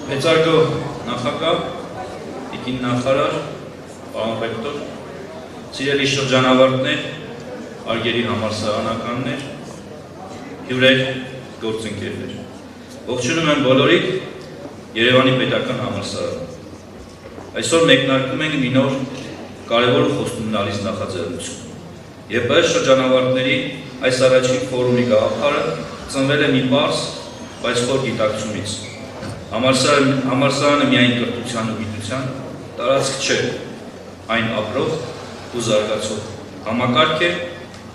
Մեծարգո նախագահ, տիկին նախարար, պարոն ռեկտոր, սիրելի շրջանավարտներ, արգելի համալսարանականներ, հյուրեր, գործընկերներ։ Ողջունում եմ բոլորիդ Երևանի պետական համալսարանում։ Այսօր մեկնարկում ենք մի նոր կարևոր ու խոստումնալից նախաձեռնություն։ ԵՊՀ շրջանավարտների այս առաջին ֆորումի գաղափարը ծնվել է մի պարզ, բայց խոր գիտակցումից։ Համալսարանը միայն կրթության ու գիտության տարածք չէ, այն ապրող ու զարգացող համակարգ է,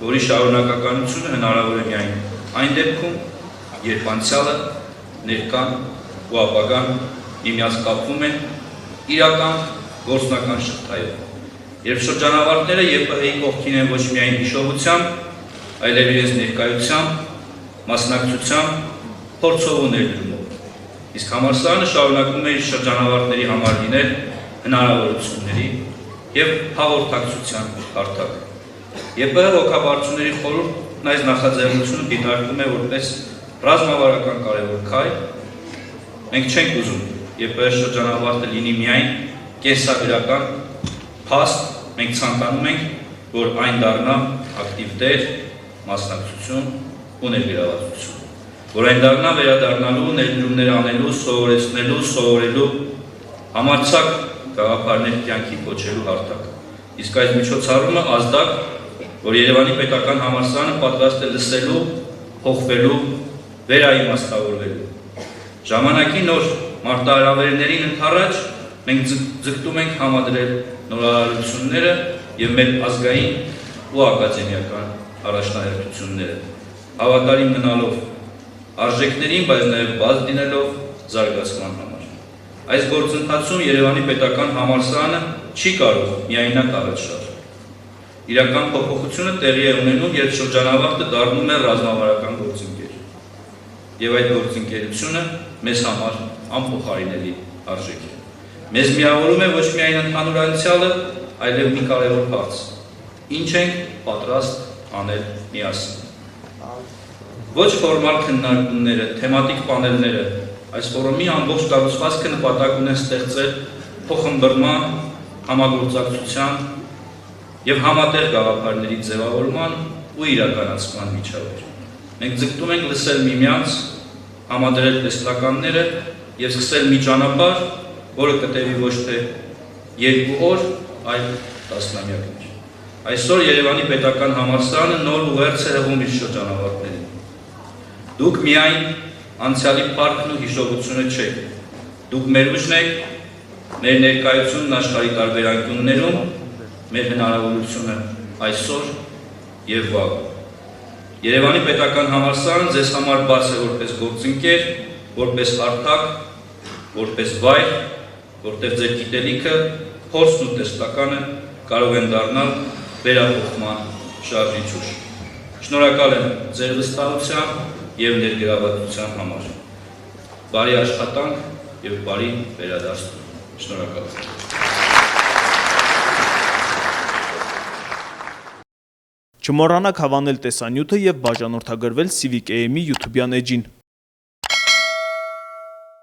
որի շարունակականությունը հնարավոր է միայն այն դեպքում, երբ անցյալը, ներկան ու ապագան միմյանց կապվում են իրական գործնական շղթայով։ Երբ շրջանավարտները ԵՊՀ-ի կողքին են ոչ միայն հիշողությամբ, այլև իրենց ներկայությամբ, մասնակցությամբ, փորձով ու ներդրումով։ Իսկ համալսարանը շարունակում է իր շրջանավարտների համար լինել հնարավորությունների և հաղորդակցության հարթակ։ ԵՊՀ հոգաբարձուների խորհուրդն այս նախաձեռնությունը դիտարկում է որպես ռազմավարական կարևոր քայլ։ Մենք չենք ուզում ԵՊՀ շրջանավարտը լինի միայն կենսագրական փաստ, մենք ցանկանում ենք, որ այն դառնա ակտիվ դեր, մասնակցություն ու ներգրավվածություն, որ այն դառնա վերադառնալու, ներդրումներ անելու, սովորեցնելու, սովորելու, համարձակ գաղափարներ կյանքի կոչելու հարթակ։ Իսկ այս միջոցառումը ազդակ, որ Երևանի պետական համալսարանը պատրաստ է լսելու, փոխվելու, վերաիմաստավորվելու։ Ժամանակի նոր մարտահրավերներին ընդառաջ մենք ձգտում ենք համադրել նորարարությունները և մեր ազգային ու ակադեմիական առաջնահերթությունները, հավատարիմ մնալով արժեքներին, բայց նաև բաց լինելով զարգացման համար։ Այս գործընթացում Երևանի պետական համալսարանը չի կարող միայնակ առաջ շարժել։ Իրական փոփոխությունը տեղի է ունենում, երբ շրջանավարտը դառնում է ռազմավարական գործընկեր։ Եվ այդ գործընկերությունը մեզ համար անփոխարինելի արժեք է։ Մեզ միավորում է ոչ միայն ընդհանուր անցյալը, այլև մի կարևոր հարց. ինչ ենք պատրաստ անել միասին։ Ոչ ֆորմալ քննարկումները, թեմատիկ պանելները, այս ֆորումի ամբողջ կառուցվածքը նպատակ ունեն ստեղծել փոխըմբռնման, համագործակցության և համատեղ գաղափարների ձևավորման ու իրականացման միջավայր։ Մենք ձգտում ենք լսել միմյանց, համադրել տեսլականները և սկսել մի ճանապարհ, որը կտևի ոչ թե 2 օր, այլ տասնամյակներ։ Այսօր Երևանի պետական համալսարանը նոր ուղերձ է հղում իր շրջանավարտներին։ Դուք միայն անցյալի փառքն ու հիշողությունը չեք։ Դուք մեր ուժն եք, մեր ներկայությունն աշխարհի տարբեր անկյուններում, մեր հնարավորությունը այսօր և վաղ։ Երևանի պետական համալսարանը ձեզ համար բաց է որպես գործընկեր, որպես հարթակ, որպես վայր, որտեղ ձեր գիտելիքը, փորձն ու տեսլականը կարող են դառնալ վերափոխման շարժիչ ուժ։ Շնորհակալ եմ ձեր վստահության և ներգրավվածության համար։ Բարի աշխատանք և բարի վերադարձ։ Շնորհակալ եմ։ Չմոռանաք հավանել տեսանյութը և բաժանորդագրվել Civic AM-ի YouTube-յան էջին։